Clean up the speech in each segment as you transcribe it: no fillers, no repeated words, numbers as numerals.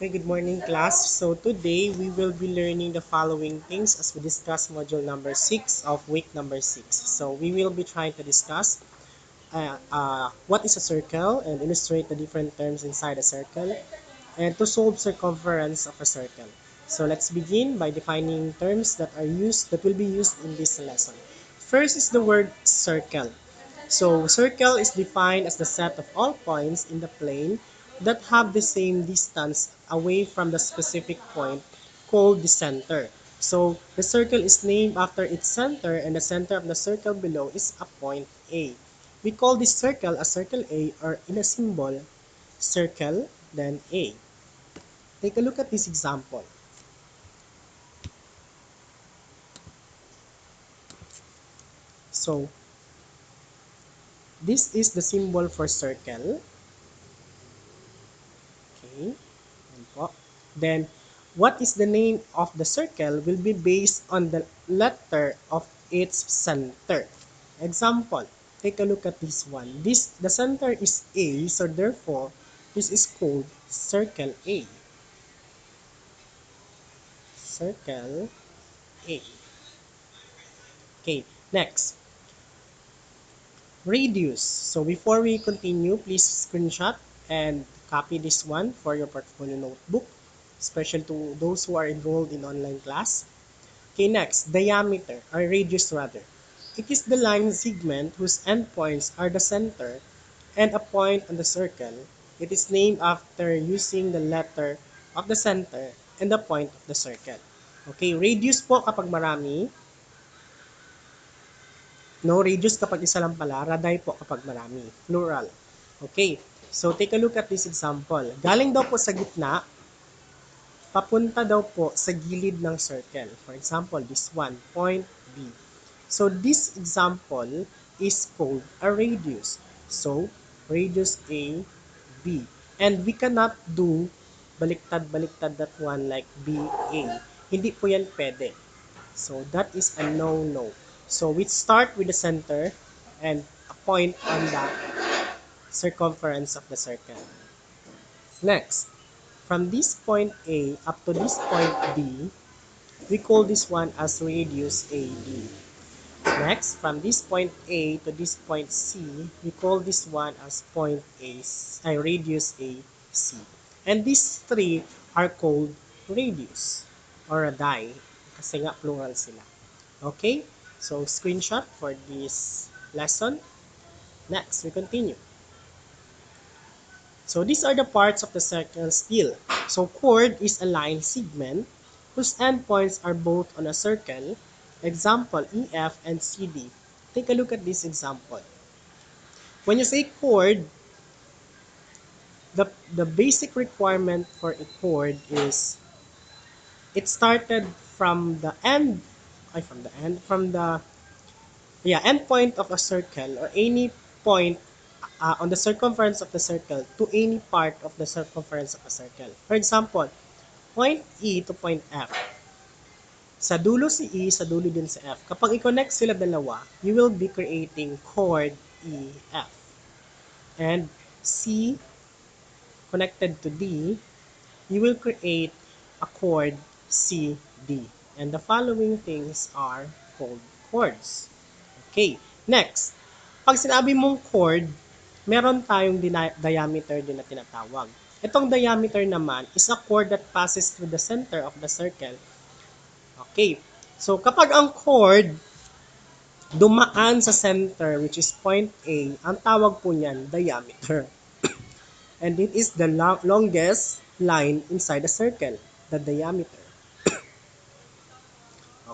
Okay, good morning class. So today we will be learning the following things as we discuss module number 6 of week number 6. So we will be trying to discuss what is a circle and illustrate the different terms inside a circle and to solve circumference of a circle. So let's begin by defining terms that will be used in this lesson. First is the word circle. So circle is defined as the set of all points in the plane that have the same distance away from the specific point called the center. So the circle is named after its center, and the center of the circle below is a point A. We call this circle a circle A, or in a symbol, circle, then A. Take a look at this example. So this is the symbol for circle. Okay. Yan po. Then, what is the name of the circle will be based on the letter of its center. Example, take a look at this one. The center is A, so therefore, this is called circle A. Circle A. Okay, next. Radius. So before we continue, please screenshot and copy this one for your portfolio notebook, especially to those who are enrolled in online class. Okay, next, diameter, or radius rather. It is the line segment whose endpoints are the center and a point on the circle. It is named after using the letter of the center and the point of the circle. Okay, radius po kapag marami. No, radius kapag isa lang pala. Radii po kapag marami. Plural. Okay, so take a look at this example. Galing daw po sa gitna, papunta daw po sa gilid ng circle. For example, this one, point B. So this example is called a radius. So radius A, B. And we cannot do baliktad-baliktad that one like BA. Hindi po yan pwede. So that is a no-no. So we start with the center and a point on the circumference of the circle. Next, from this point A up to this point B, we call this one as radius AB. Next, from this point A to this point C, we call this one as point radius AC. And these three are called radius or radii kasi nga plural sila. Okay? So, screenshot for this lesson. Next, we continue. So, these are the parts of the circle still. So, chord is a line segment whose endpoints are both on a circle. Example, EF and CD. Take a look at this example. When you say chord, the basic requirement for a chord is it started from the end, end point of a circle or any point on the circumference of the circle to any part of the circumference of a circle. For example, point E to point F. Sa dulo si E, sa dulo din si F. Kapag i-connect sila dalawa, you will be creating chord EF. And C connected to D, you will create a chord CD. And the following things are called chords. Okay, next. Pag sinabi mong chord, meron tayong diameter din na tinatawag. Itong diameter naman is a chord that passes through the center of the circle. Okay, so kapag ang chord dumaan sa center, which is point A, ang tawag po niyan diameter. And it is the longest line inside the circle, the diameter.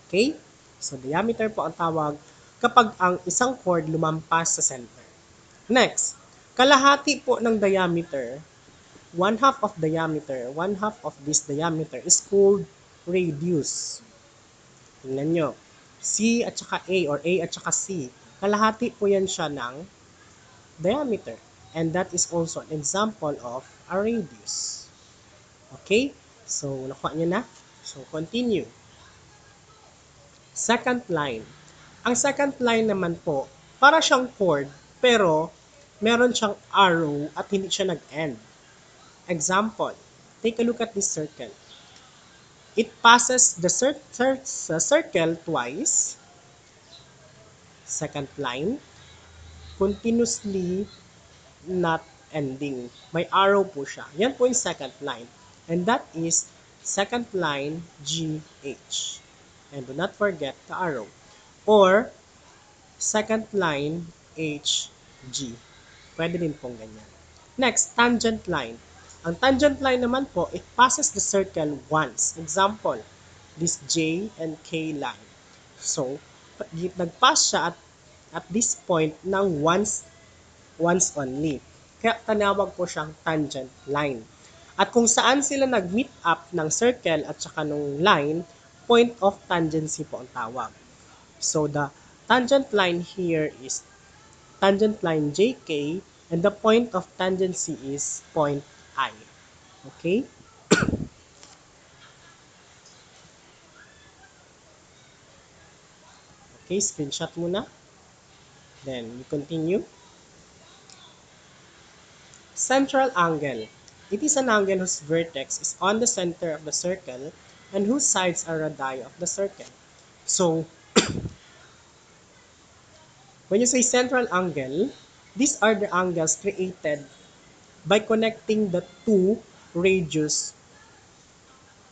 Okay? So, diameter po ang tawag kapag ang isang chord lumampas sa center. Next, kalahati po ng diameter, one half of this diameter is called radius. Tingnan nyo. C at saka A or A at saka C, kalahati po yan siya ng diameter. And that is also an example of a radius. Okay? So, nakuha nyo na? So, continue. Second line. Ang second line naman po, para siyang chord, pero meron siyang arrow at hindi siya nag-end. Example, Take a look at this circle. It passes the circle twice, second line, continuously not ending. May arrow po siya. Yan po yung second line. And that is second line GH. And do not forget the arrow. Or second line HG. Pwede din pong ganyan. Next, tangent line. Ang tangent line naman po, it passes the circle once. Example, this J and K line. So, nag-pass siya at this point ng once only. Kaya tinawag po siyang tangent line. At kung saan sila nag-meet up ng circle at saka nung line, point of tangency po ang tawag. So the tangent line here is tangent line JK and the point of tangency is point I. Okay? Okay, screenshot muna. Then you continue. Central angle. It is an angle whose vertex is on the center of the circle and whose sides are radii of the circle. So, when you say central angle, these are the angles created by connecting the two radius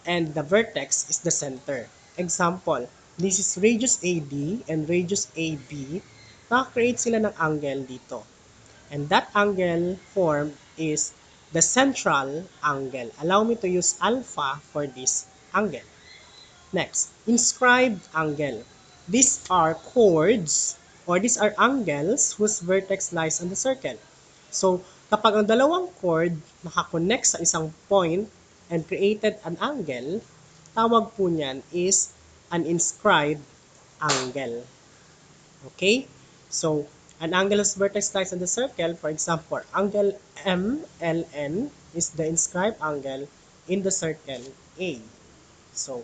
and the vertex is the center. Example, this is radius AD and radius AB. Nakakreate sila ng angle dito. And that angle formed is the central angle. Allow me to use alpha for this angle. Next, inscribed angle. These are chords or these are angles whose vertex lies on the circle. So, kapag ang dalawang chord nakakonect sa isang point and created an angle, tawag po niyan is an inscribed angle. Okay? So, an angle whose vertex lies on the circle, for example, angle MLN is the inscribed angle in the circle A. So,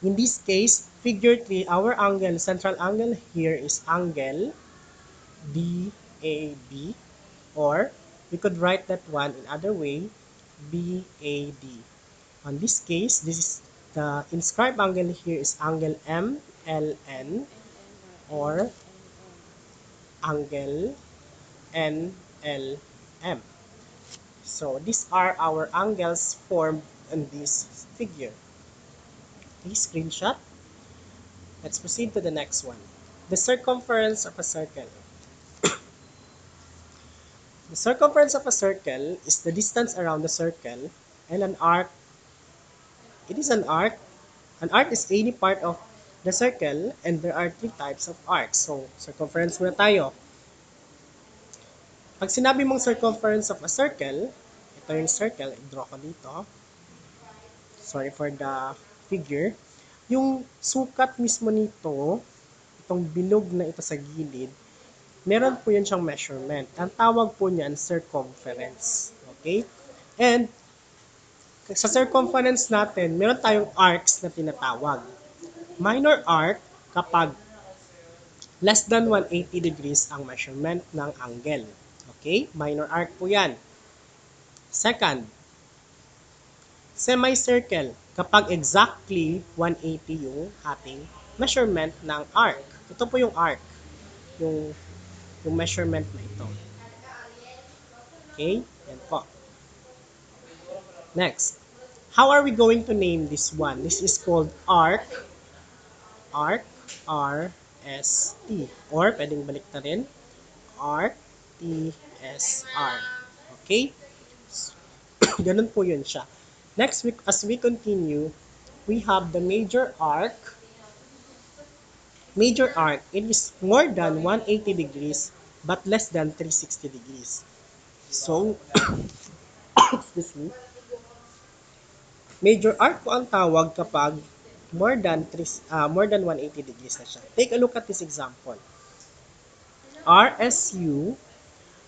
in this case, figure 3, our angle, central angle here is angle DAB, or we could write that one in other way, BAD. On this case, this is the inscribed angle here is angle MLN or angle NLM. So these are our angles formed in this figure. Please screenshot. Let's proceed to the next one. The circumference of a circle. The circumference of a circle is the distance around the circle, and an arc, it is an arc. An arc is any part of the circle, and there are three types of arcs. So, circumference muna tayo. Pag sinabi mong circumference of a circle, ito yung circle, i-draw ko dito. Sorry for the figure. Yung sukat mismo nito, itong bilog na ito sa gilid, meron po yan siyang measurement. Ang tawag po niyan, circumference. Okay? And, sa circumference natin, meron tayong arcs na tinatawag. Minor arc, kapag less than 180 degrees ang measurement ng angle. Okay? Minor arc po yan. Second, semicircle, kapag exactly 180 yung ating measurement ng arc. Ito po yung arc, yung measurement na ito. Okay? Yan po. Next, how are we going to name this one? This is called arc, R-S-T. Or, pwedeng balik na rin, arc, T-S-R. Okay? Ganun po yun siya. Next, as we continue, we have the major arc. Major arc, it is more than 180 degrees but less than 360 degrees. So, excuse me, major arc po ang tawag kapag more than 180 degrees na siya. Take a look at this example. RSU,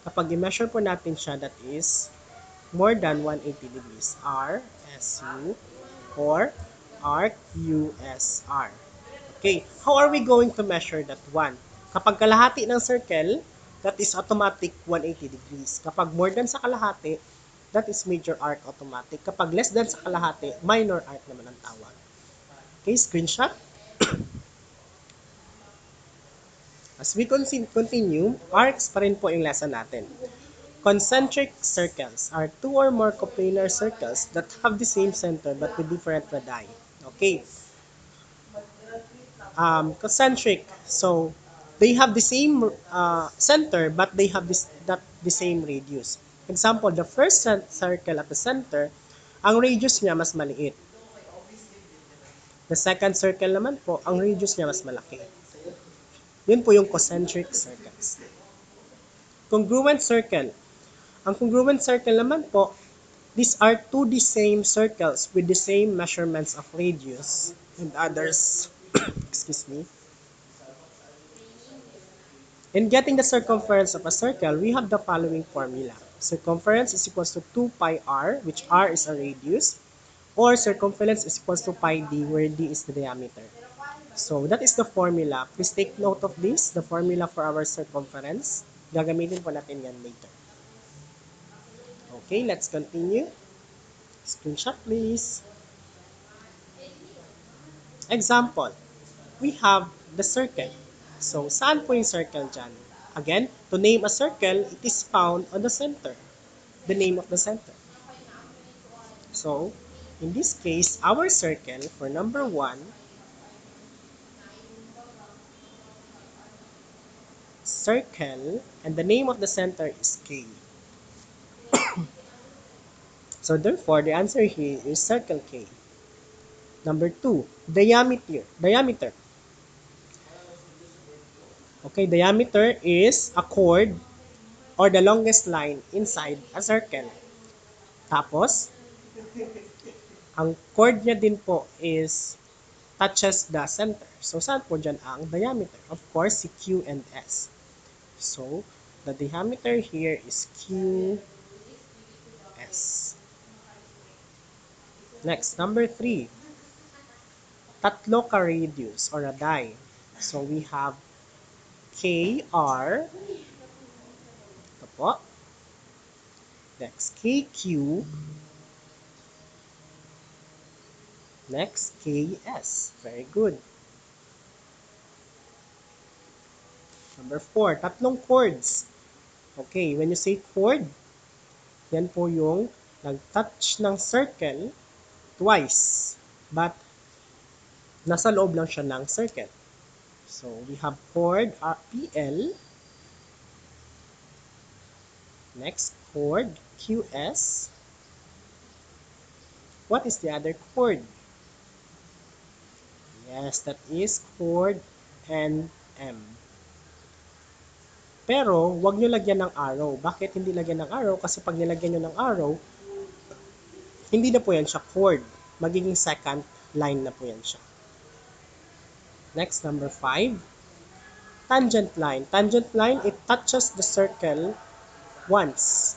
kapag i-measure po natin siya, that is more than 180 degrees. RSU or arc USR. Okay, how are we going to measure that one? Kapag kalahati ng circle, that is automatic 180 degrees. Kapag more than sa kalahati, that is major arc automatic. Kapag less than sa kalahati, minor arc naman ang tawag. Okay, screenshot. As we continue, arcs pa rin po yung lesson natin. Concentric circles are two or more coplanar circles that have the same center but with different radii. Okay. Concentric. So, they have the same center but they have not the same radius. Example, the first circle at the center, ang radius niya mas maliit. The second circle naman po, ang radius niya mas malaki. Yun po yung concentric circles. Congruent circle. Ang congruent circle naman po, these are two the same circles with the same measurements of radius and others. Excuse me. In getting the circumference of a circle, we have the following formula. Circumference is equals to 2 pi r, which r is a radius, or circumference is equals to pi d, where d is the diameter. So, that is the formula. Please take note of this, the formula for our circumference. Gagamitin po natin yan later. Okay, let's continue. Screenshot, please. Example, we have the circle. So, saan po yung circle dyan? Again, to name a circle, it is found on the center. The name of the center. So, in this case, our circle for number 1, circle, and the name of the center is K. So, therefore, the answer here is circle K. Number 2, diameter. Okay, diameter is a chord or the longest line inside a circle. Tapos, ang chord niya din po is touches the center. So, saan po dyan ang diameter? Of course, si Q and S. So, the diameter here is QS. Next, number 3. Tatlo ka radius or radii. So, we have KR. Ito po. Next, KQ. Next, KS. Very good. Number 4, tatlong chords. Okay, when you say chord, yan po yung nag-touch ng circle twice. But, nasa loob lang siya ng circle. So, we have chord PL. Next, chord QS. What is the other chord? Yes, that is chord NM. Pero, wag nyo lagyan ng arrow. Bakit hindi lagyan ng arrow? Kasi pag nilagyan nyo ng arrow, hindi na po yan siya chord. Magiging second line na po yan siya. Next, number 5. Tangent line. Tangent line, it touches the circle once.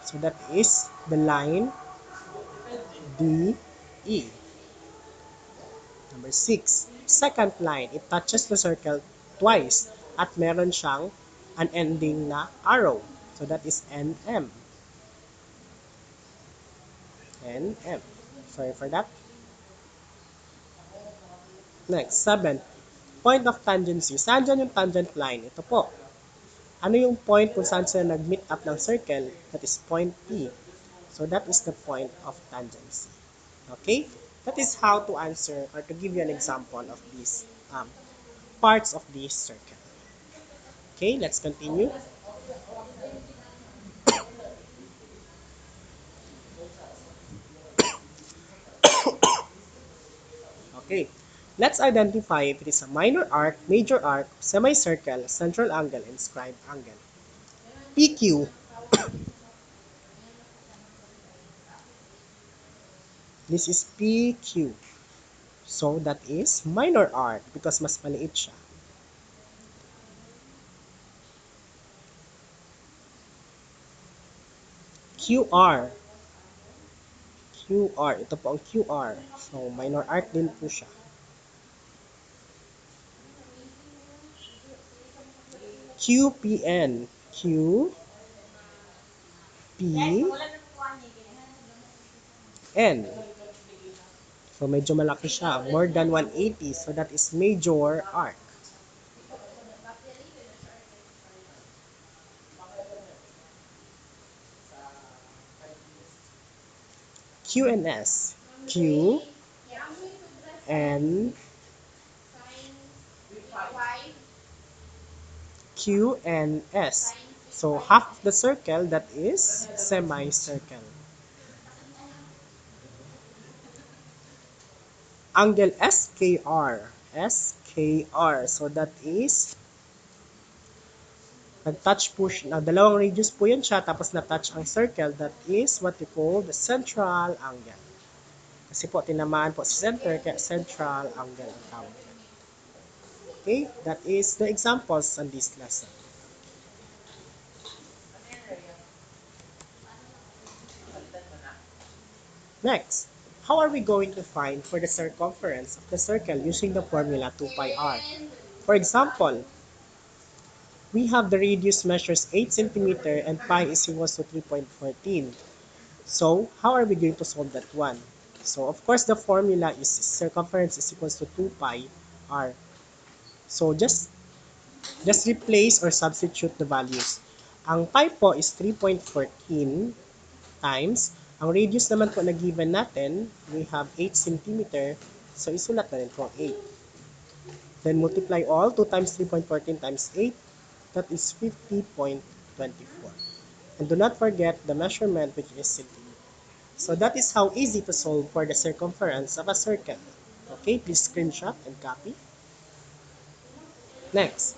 So, that is the line DE. Number 6, second line, it touches the circle twice at meron siyang an ending na arrow. So that is NM. NM. Sorry for that. Next, 7, point of tangency. Saan dyan yung tangent line? Ito po. Ano yung point kung saan sila nag-meet up ng circle? That is point P. So that is the point of tangency. Okay? That is how to answer or to give you an example of these parts of this circle. Okay, let's continue. Okay, let's identify if it is a minor arc, major arc, semicircle, central angle, inscribed angle. PQ. This is PQ. So, that is minor arc because mas maliit siya. QR. QR. Ito po ang QR. So, minor arc din po siya. QPN. Q, P, N. So, medyo malaki siya. More than 180. So, that is major arc. Q and S. Q, N, Q, and S. So, half of the circle, that is semicircle. Angle SKR. SKR. So, that is nag-touch po siya. Dalawang radius po yan siya, tapos na-touch ang circle. That is what we call the central angle. Kasi po, tinamaan po sa center, kaya central angle ang tawag. Okay? That is the examples on this lesson. Next, how are we going to find for the circumference of the circle using the formula 2 pi r? For example, we have the radius measures 8 centimeter and pi is equals to 3.14. So, how are we going to solve that one? So, of course, the formula is circumference is equals to 2 pi r. So, just replace or substitute the values. Ang pi po is 3.14 times. Ang radius naman po na given natin, we have 8 centimeter. So, isulat na rin po 8. Then, multiply all. 2 times 3.14 times 8. That is 50.24. And do not forget the measurement, which is centimeter. So, that is how easy to solve for the circumference of a circle. Okay, please screenshot and copy. Next,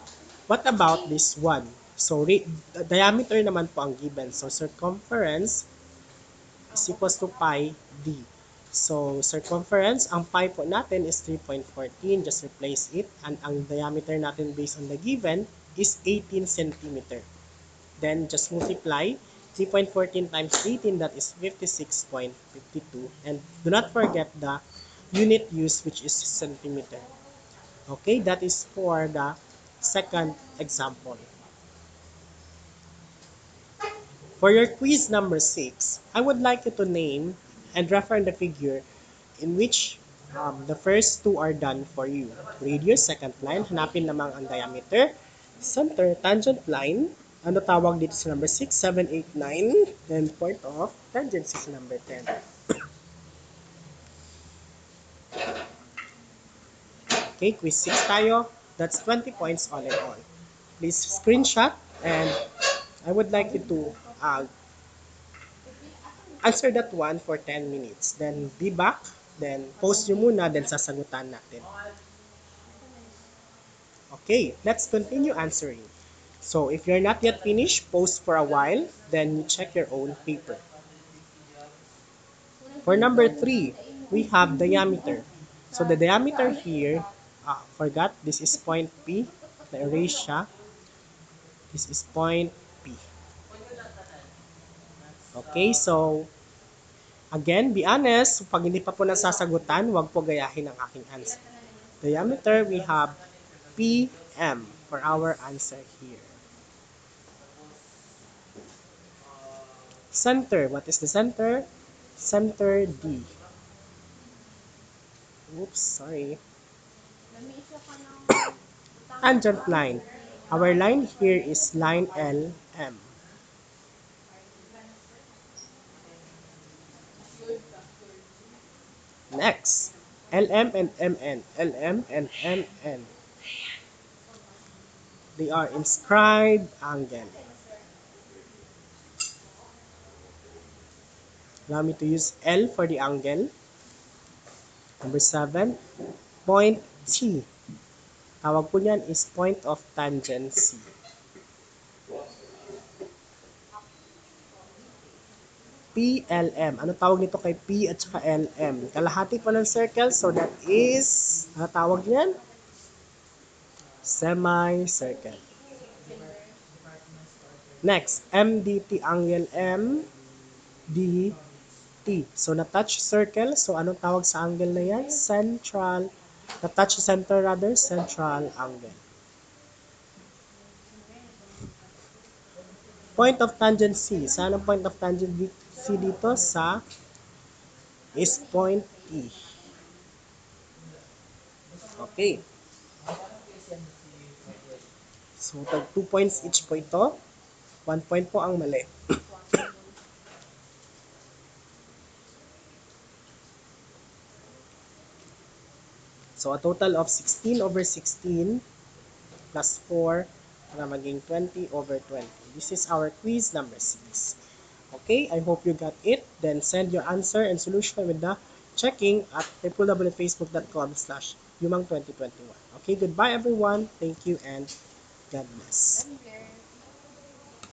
what about this one? So, the diameter naman po ang given. So, circumference is equals to pi d. So, circumference, ang pi po natin is 3.14. Just replace it. And ang diameter natin based on the given is 18 centimeter. Then, just multiply 3.14 times 18, that is 56.52. And do not forget the unit used, which is centimeter. Okay, that is for the second example. For your quiz number 6, I would like you to name and refer the figure in which the first two are done for you. Radius, second line, hanapin lamang ang diameter. Center, tangent line, ano tawag dito sa number 6, 7, 8, 9, then point of tangency sa number 10. Okay, quiz 6 tayo. That's 20 points all in all. Please screenshot and I would like you to answer that one for 10 minutes. Then be back, then post nyo muna, then sasagutan natin. Okay, let's continue answering. So if you're not yet finished, post for a while, then you check your own paper. For number 3, we have diameter. So the diameter here, forgot, this is point P. Na-erase siya. This is point P. Okay, so again, be honest. Pag hindi pa po nasasagutan, huwag po gayahin ang aking answer. Diameter, we have PM for our answer here. Center, what is the center? Center D. Oops, sorry. Tangent line. Our line here is line LM. Next, LM and MN. LM and MN. They are inscribed angle. Allow me to use L for the angle. Number 7, point T. Tawag po niyan is point of tangency. PLM. Ano tawag nito kay P at saka LM? Kalahati po ng circle, so that is, ano tawag niyan? Semicircle. Next, MDT, angle MDT. So, na-touch circle. So, anong tawag sa angle na yan? Central. Na-touch center rather, central angle. Point of tangency. Saan ang point of tangency dito? Sa is point E. Okay. So, tag 2 points each po ito. 1 point po ang mali. So, a total of 16 over 16 plus 4 para maging 20 over 20. This is our quiz number 6. Okay, I hope you got it. Then send your answer and solution with the checking at www.facebook.com/yumang2021. Okay, goodbye everyone. Thank you and God bless.